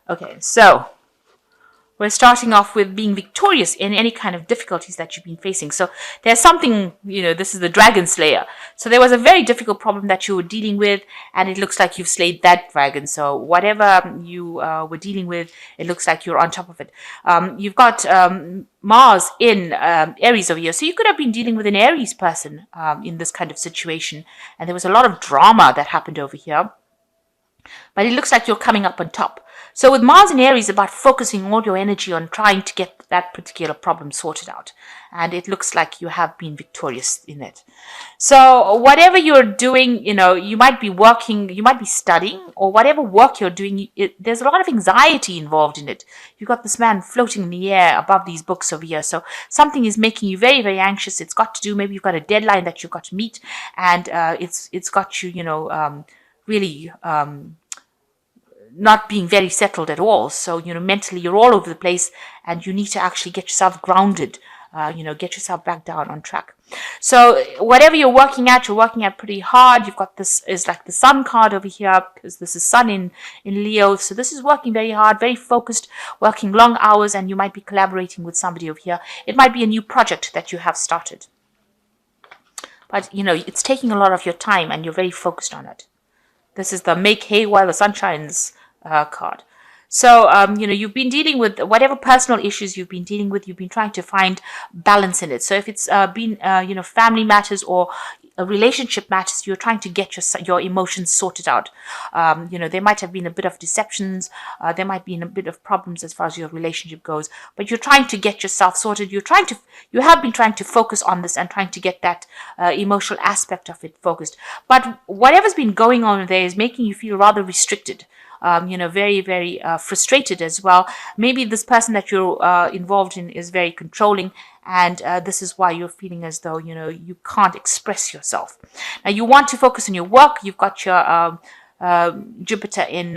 Okay, so we're starting off with being victorious in any kind of difficulties that you've been facing. So there's something, this is the Dragon Slayer. So there was a very difficult problem that you were dealing with, and it looks like you've slayed that dragon. So whatever you were dealing with, it looks like you're on top of it. You've got Mars in Aries over here. So you could have been dealing with an Aries person in this kind of situation. And there was a lot of drama that happened over here. But it looks like you're coming up on top. So with Mars in Aries, about focusing all your energy on trying to get that particular problem sorted out. And it looks like you have been victorious in it. So whatever you're doing, you might be working, you might be studying, or whatever work you're doing, there's a lot of anxiety involved in it. You've got this man floating in the air above these books over here. So something is making you very, very anxious. It's got to do, maybe you've got a deadline that you've got to meet, and it's got you, really not being very settled at all. So, mentally you're all over the place, and you need to actually get yourself grounded, get yourself back down on track. So whatever you're working at pretty hard. You've got this is like the Sun card over here, because this is Sun in Leo. So this is working very hard, very focused, working long hours, and you might be collaborating with somebody over here. It might be a new project that you have started. But, it's taking a lot of your time, and you're very focused on it. This is the Make Hay While the Sun Shines card. So, you've been dealing with whatever personal issues you've been dealing with. You've been trying to find balance in it. So if it's been, family matters or relationship matters, you're trying to get your emotions sorted out. There might have been a bit of deceptions. There might be a bit of problems as far as your relationship goes. But you're trying to get yourself sorted. You have been trying to focus on this and trying to get that emotional aspect of it focused. But whatever's been going on there is making you feel rather restricted. Very, very frustrated as well. Maybe this person that you're involved in is very controlling, and this is why you're feeling as though, you can't express yourself. Now, you want to focus on your work. You've got your Jupiter in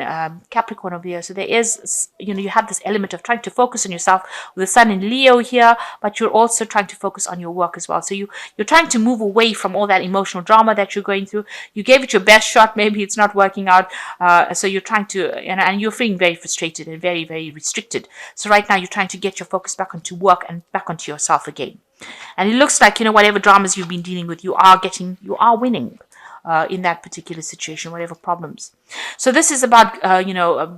Capricorn over here. So there is, you have this element of trying to focus on yourself with the Sun in Leo here, but you're also trying to focus on your work as well. So you're trying to move away from all that emotional drama that you're going through. You gave it your best shot. Maybe it's not working out. So you're trying to, and you're feeling very frustrated and very, very restricted. So right now you're trying to get your focus back onto work and back onto yourself again. And it looks like, whatever dramas you've been dealing with, you are winning. In that particular situation, whatever problems. So this is about,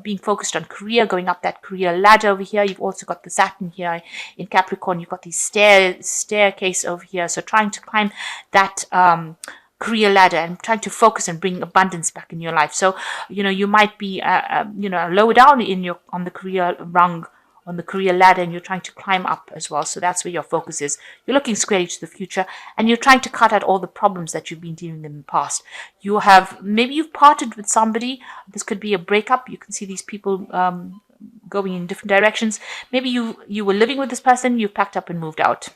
being focused on career, going up that career ladder over here. You've also got the Saturn here in Capricorn. You've got the staircase over here. So trying to climb that career ladder and trying to focus and bring abundance back in your life. So, you might be, lower down on the career rung, on the career ladder, and you're trying to climb up as well. So that's where your focus is. You're looking squarely to the future, and you're trying to cut out all the problems that you've been dealing with in the past. Maybe you've parted with somebody. This could be a breakup. You can see these people going in different directions. Maybe you were living with this person, you've packed up and moved out.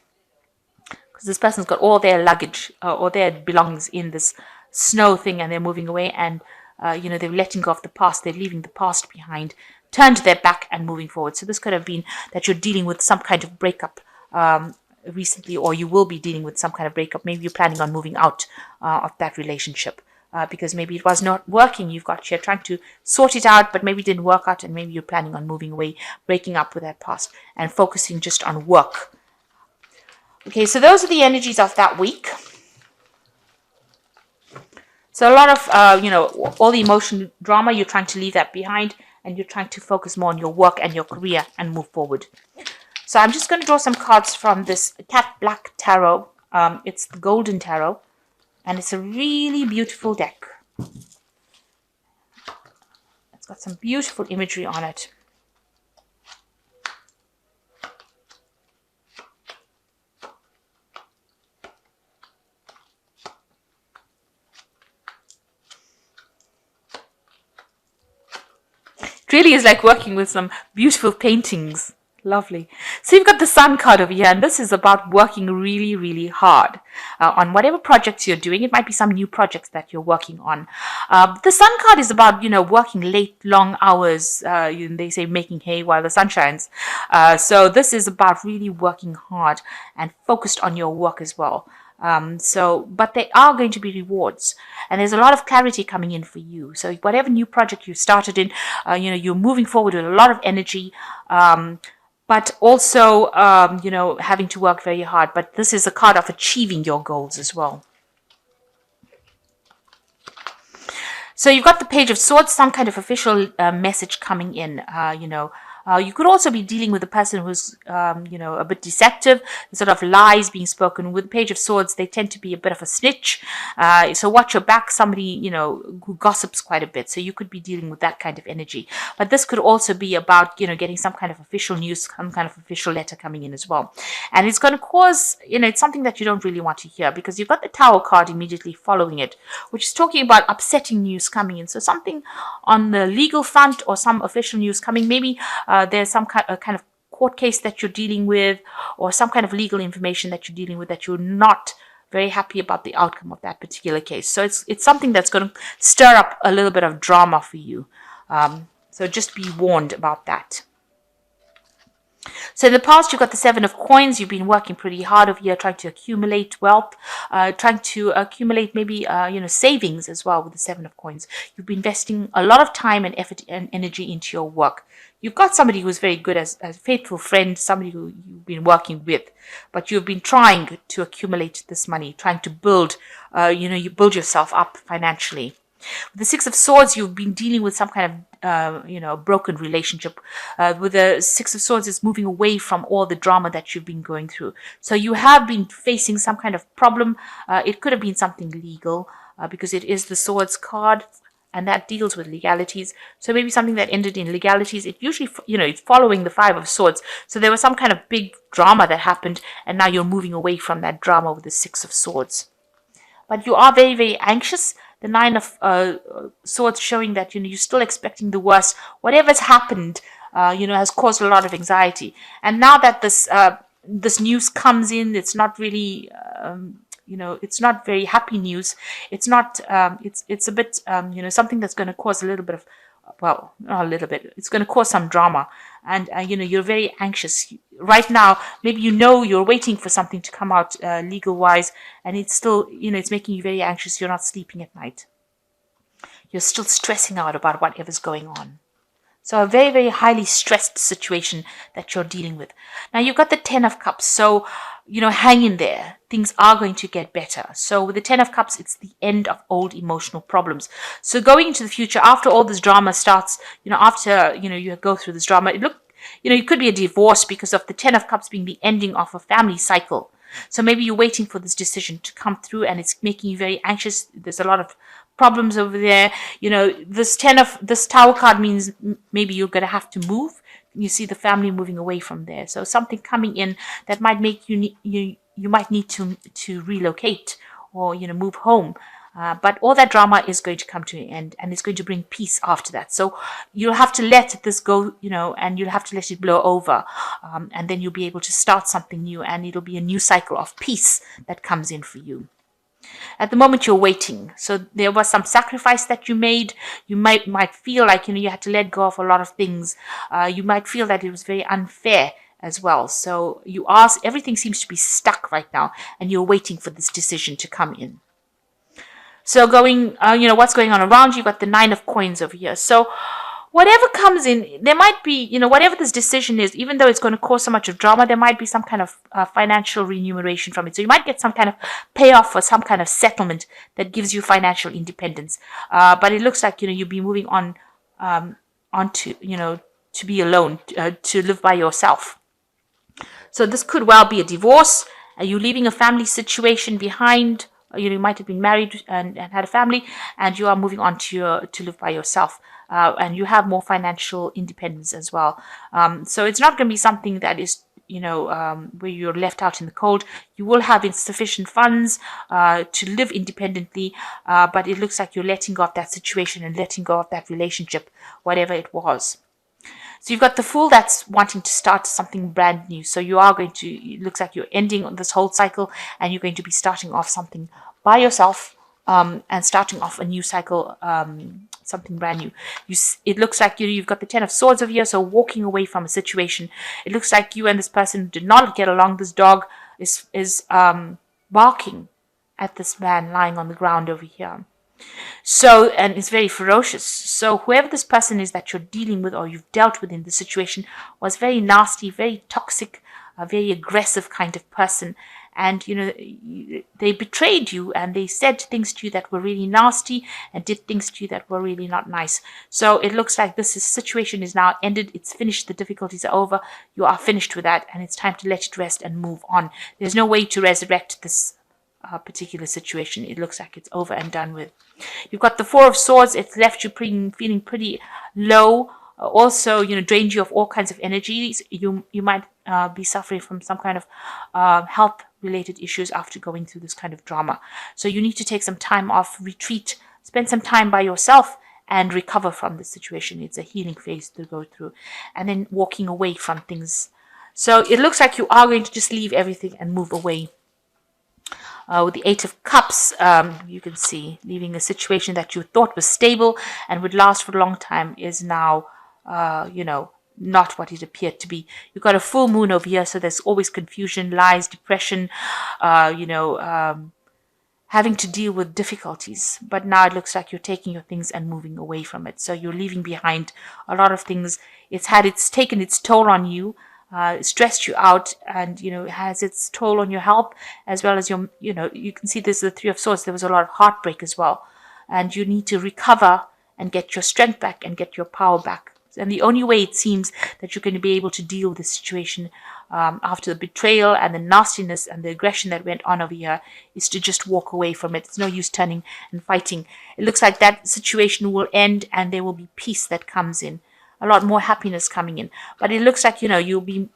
Because this person's got all their luggage or their belongings in this snow thing, and they're moving away, and they're letting go of the past. They're leaving the past behind, turned their back and moving forward. So this could have been that you're dealing with some kind of breakup recently, or you will be dealing with some kind of breakup. Maybe you're planning on moving out of that relationship because maybe it was not working. You're trying to sort it out, but maybe it didn't work out, and maybe you're planning on moving away, breaking up with that past, and focusing just on work. Okay, so those are the energies of that week. So a lot of, all the emotional drama, you're trying to leave that behind, and you're trying to focus more on your work and your career and move forward. So I'm just going to draw some cards from this Cat Black Tarot. It's the Golden Tarot, and it's a really beautiful deck. It's got some beautiful imagery on it. It really is like working with some beautiful paintings. Lovely. So you've got the Sun card over here, and this is about working really, really hard on whatever projects you're doing. It might be some new projects that you're working on. The Sun card is about, working late, long hours. They say making hay while the sun shines. So this is about really working hard and focused on your work as well. But there are going to be rewards, and there's a lot of clarity coming in for you. So whatever new project you started in, you're moving forward with a lot of energy, but also, having to work very hard. But this is a card of achieving your goals as well. So you've got the Page of Swords, some kind of official message coming in, you could also be dealing with a person who's, a bit deceptive, sort of lies being spoken. With the Page of Swords, they tend to be a bit of a snitch. So watch your back, somebody, who gossips quite a bit. So you could be dealing with that kind of energy. But this could also be about, getting some kind of official news, some kind of official letter coming in as well. And it's going to cause, it's something that you don't really want to hear, because you've got the Tower card immediately following it, which is talking about upsetting news coming in. So something on the legal front or some official news coming, maybe there's some kind of court case that you're dealing with, or some kind of legal information that you're dealing with that you're not very happy about the outcome of that particular case. So it's something that's going to stir up a little bit of drama for you. So just be warned about that. So in the past, you've got the Seven of Coins. You've been working pretty hard over here, trying to accumulate wealth, trying to accumulate maybe, savings as well with the Seven of Coins. You've been investing a lot of time and effort and energy into your work. You've got somebody who's very good as a faithful friend, somebody who you've been working with, but you've been trying to accumulate this money, trying to build, you build yourself up financially. With the Six of Swords, you've been dealing with some kind of, broken relationship. With the Six of Swords, it's moving away from all the drama that you've been going through. So you have been facing some kind of problem. It could have been something legal, because it is the Swords card, and that deals with legalities. So maybe something that ended in legalities. It usually, it's following the Five of Swords. So there was some kind of big drama that happened, and now you're moving away from that drama with the Six of Swords. But you are very, very anxious. The Nine of Swords showing that, you're still expecting the worst. Whatever's happened, has caused a lot of anxiety. And now that this news comes in, it's not really, it's not very happy news. It's not, it's a bit, something that's going to cause a little bit of, well, not a little bit. It's going to cause some drama. And, you're very anxious. Right now, maybe you're waiting for something to come out legal-wise, and it's still, it's making you very anxious. You're not sleeping at night. You're still stressing out about whatever's going on. So a very, very highly stressed situation that you're dealing with. Now, you've got the Ten of Cups. So, hang in there. Things are going to get better. So with the Ten of Cups, it's the end of old emotional problems. So going into the future, after all this drama starts, after, you go through this drama, it could be a divorce because of the Ten of Cups being the ending of a family cycle. So maybe you're waiting for this decision to come through, and it's making you very anxious. There's a lot of problems over there. This Tower card means maybe you're going to have to move. You see the family moving away from there. So something coming in that might make you might need to relocate or, move home. But all that drama is going to come to an end, and it's going to bring peace after that. So you'll have to let this go, and you'll have to let it blow over. And then you'll be able to start something new, and it'll be a new cycle of peace that comes in for you. At the moment, you're waiting. So there was some sacrifice that you made. You might feel like, you had to let go of a lot of things. You might feel that it was very unfair as well. So everything seems to be stuck right now, and you're waiting for this decision to come in. So what's going on around you? You've got the Nine of Coins over here. So whatever comes in, there might be, whatever this decision is, even though it's going to cause so much of drama, there might be some kind of financial remuneration from it. So you might get some kind of payoff or some kind of settlement that gives you financial independence. But it looks like, you'll be moving on to be alone, to live by yourself. So this could well be a divorce. Are you leaving a family situation behind? You might have been married and had a family, and you are moving on to live by yourself. And you have more financial independence as well. So it's not going to be something that is, where you're left out in the cold. You will have insufficient funds to live independently, but it looks like you're letting go of that situation and letting go of that relationship, whatever it was. So you've got the Fool that's wanting to start something brand new. So you are going to, it looks like you're ending this whole cycle, and you're going to be starting off something by yourself, and starting off a new cycle, something brand new. It looks like you've got the Ten of Swords over here, so walking away from a situation. It looks like you and this person did not get along. This dog is barking at this man lying on the ground over here. So, and it's very ferocious. So, whoever this person is that you're dealing with or you've dealt with in the situation was very nasty, very toxic, a very aggressive kind of person. And, they betrayed you and they said things to you that were really nasty and did things to you that were really not nice. So, it looks like situation is now ended. It's finished. The difficulties are over. You are finished with that and it's time to let it rest and move on. There's no way to resurrect this particular situation. It looks like it's over and done with. You've got the Four of Swords. It's left you feeling pretty low. Also, drained you of all kinds of energies. You might be suffering from some kind of health-related issues after going through this kind of drama. So you need to take some time off, retreat, spend some time by yourself, and recover from the situation. It's a healing phase to go through, and then walking away from things. So it looks like you are going to just leave everything and move away. With the Eight of Cups, you can see leaving a situation that you thought was stable and would last for a long time is now, not what it appeared to be. You've got a full moon over here, so there's always confusion, lies, depression, having to deal with difficulties. But now it looks like you're taking your things and moving away from it. So you're leaving behind a lot of things. It's taken its toll on you. Stressed you out, and has its toll on your health as well as your you can see there's the Three of Swords. There was a lot of heartbreak as well, and you need to recover and get your strength back and get your power back. And the only way it seems that you're going to be able to deal with this situation after the betrayal and the nastiness and the aggression that went on over here is to just walk away from it. It's no use turning and fighting. It looks like that situation will end and there will be peace that comes in. A lot more happiness coming in. But it looks like, you'll be,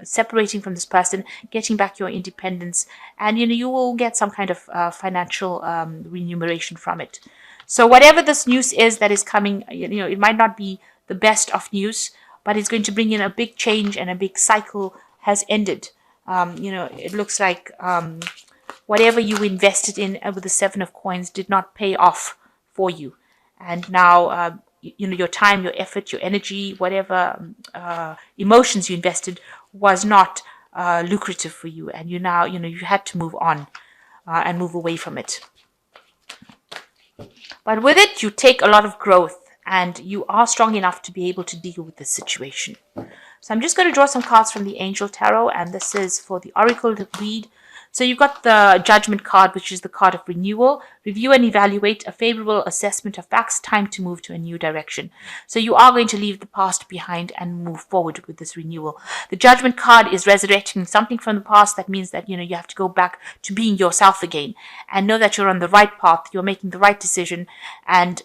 separating from this person, getting back your independence, and, you will get some kind of financial remuneration from it. So whatever this news is that is coming, it might not be the best of news, but it's going to bring in a big change and a big cycle has ended. It looks like whatever you invested in with the Seven of Coins did not pay off for you. And now, your time, your effort, your energy, whatever emotions you invested was not lucrative for you. And you had to move on and move away from it. But with it, you take a lot of growth and you are strong enough to be able to deal with this situation. So I'm just going to draw some cards from the Angel Tarot, and this is for the Oracle to read. So you've got the Judgment card, which is the card of renewal. Review and evaluate, a favorable assessment of facts, time to move to a new direction. So you are going to leave the past behind and move forward with this renewal. The Judgment card is resurrecting something from the past. That means that, you have to go back to being yourself again and know that you're on the right path. You're making the right decision and,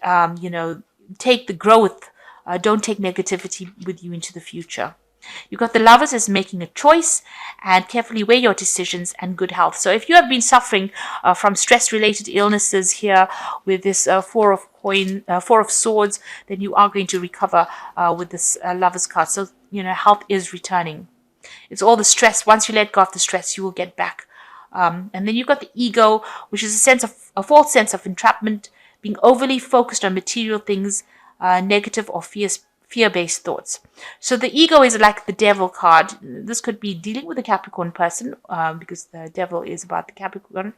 take the growth. Don't take negativity with you into the future. You've got the Lovers as making a choice and carefully weigh your decisions and good health. So if you have been suffering from stress-related illnesses here with this Four of Swords, then you are going to recover with this Lovers card. So, health is returning. It's all the stress. Once you let go of the stress, you will get back. And then you've got the Ego, which is a false sense of entrapment, being overly focused on material things, negative or fear-based thoughts. So the Ego is like the Devil card. This could be dealing with a Capricorn person, because the Devil is about the Capricorn,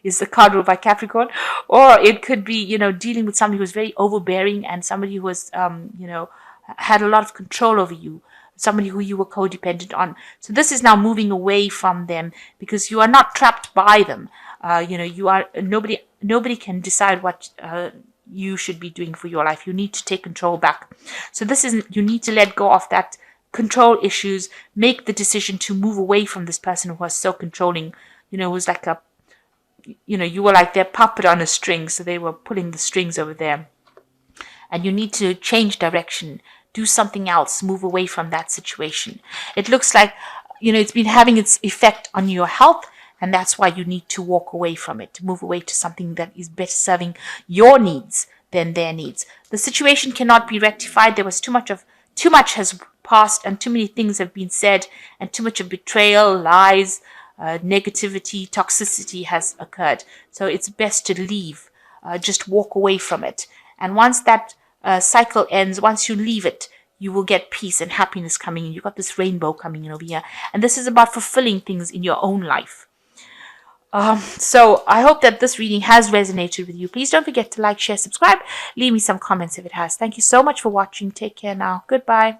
is the card ruled by Capricorn, or it could be, dealing with somebody who's very overbearing and somebody who was, had a lot of control over you, somebody who you were codependent on. So this is now moving away from them because you are not trapped by them. You are nobody can decide what you should be doing for your life. You need to take control back. So you need to let go of that control issues, make the decision to move away from this person who was so controlling, who was like you were like their puppet on a string, so they were pulling the strings over there. And you need to change direction, do something else, move away from that situation. It looks like, it's been having its effect on your health, and that's why you need to walk away from it, to move away to something that is better serving your needs than their needs. The situation cannot be rectified. There was too much has passed, and too many things have been said, and too much of betrayal, lies, negativity, toxicity has occurred. So it's best to leave, just walk away from it. And once that cycle ends, once you leave it, you will get peace and happiness coming in. You've got this rainbow coming in over here. And this is about fulfilling things in your own life. So I hope that this reading has resonated with you. Please don't forget to like, share, subscribe. Leave me some comments if it has. Thank you so much for watching. Take care now. Goodbye.